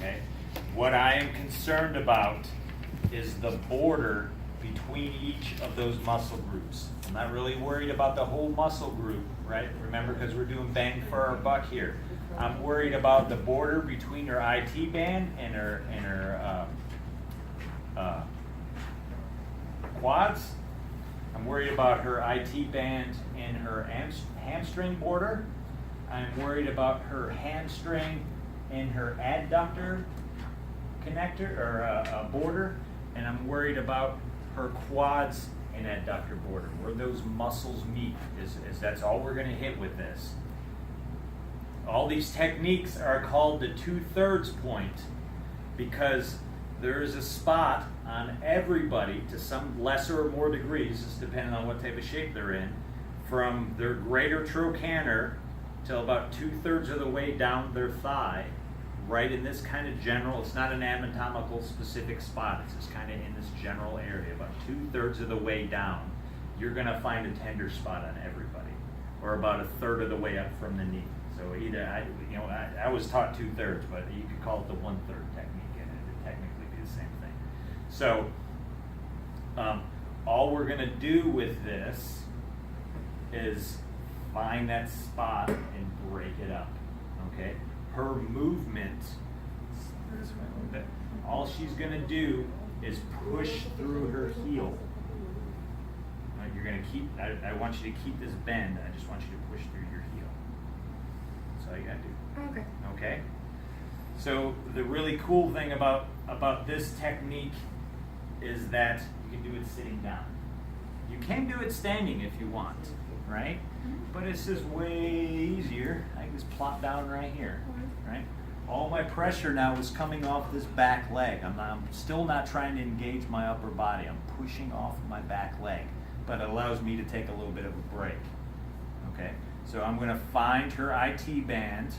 okay? What I am concerned about is the border between each of those muscle groups. I'm not really worried about the whole muscle group, right? Remember, because we're doing bang for our buck here. I'm worried about the border between her IT band and her quads. I'm worried about her IT band and her hamstring border. I'm worried about her hamstring and her adductor connector or border, and I'm worried about her quads and adductor border, where those muscles meet. Is that's all we're going to hit with this. All these techniques are called the 2/3 point because there is a spot on everybody to some lesser or more degrees, just depending on what type of shape they're in, from their greater trochanter till about 2/3 of the way down their thigh, right in this kind of general, it's not an anatomical specific spot, it's just kind of in this general area, about 2/3 of the way down, you're going to find a tender spot on everybody, or about 1/3 of the way up from the knee. So either, I was taught 2/3, but you could call it the 1/3 technique, and it would technically be the same thing. So all we're going to do with this is find that spot and break it up, okay? Her movement, all she's going to do is push through her heel. Right, you're going to keep, I want you to keep this bend, I just want you to push through your heel. That's all you got to do. Okay. Okay? So the really cool thing about this technique is that you can do it sitting down. You can do it standing if you want, right? But it's just way easier. I can just plop down right here, right? All my pressure now is coming off this back leg. I'm still not trying to engage my upper body. I'm pushing off my back leg, but it allows me to take a little bit of a break. Okay, so I'm going to find her IT band,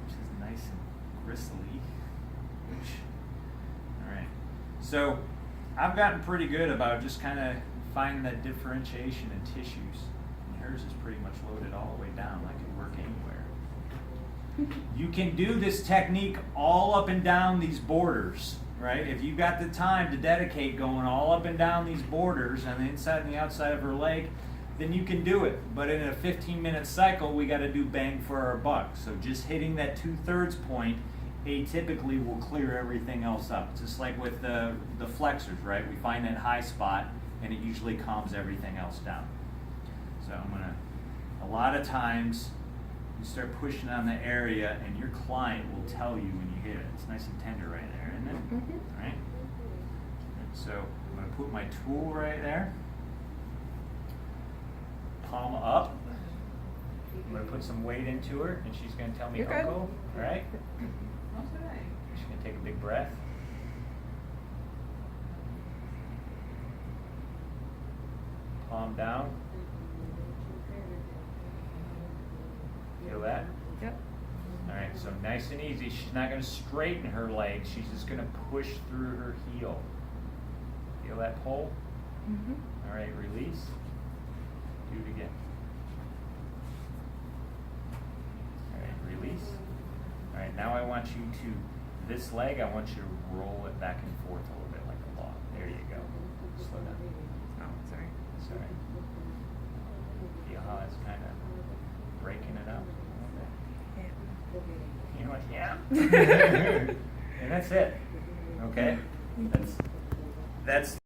which is nice and gristly. All right, so I've gotten pretty good about just kind of finding that differentiation in tissues. And hers is pretty much loaded all the way down. I can work anywhere. You can do this technique all up and down these borders, right? If you've got the time to dedicate going all up and down these borders on the inside and the outside of her leg, then you can do it. But in a 15-minute cycle, we got to do bang for our buck. So just hitting that 2/3 point atypically will clear everything else up. Just like with the flexors, right? We find that high spot and it usually calms everything else down. So a lot of times you start pushing on the area and your client will tell you when you hit it. It's nice and tender right there, isn't it? Mm-hmm. All right? So I'm going to put my tool right there. Palm up. I'm going to put some weight into her and she's going to tell me You're good. go. All right? She's going to take a big breath. Palm down. Feel that? Yep. All right, so nice and easy. She's not going to straighten her leg. She's just going to push through her heel. Feel that pull? Mm-hmm. All right, release. Do it again. All right, release. All right, now I want you to, this leg, I want you to roll it back and forth a little bit like a log. There you go. Slow down. Oh, sorry. That's all right. Feel how it's kind of breaking it up a little bit. Yeah. You know what? Yeah. And that's it. Okay? That's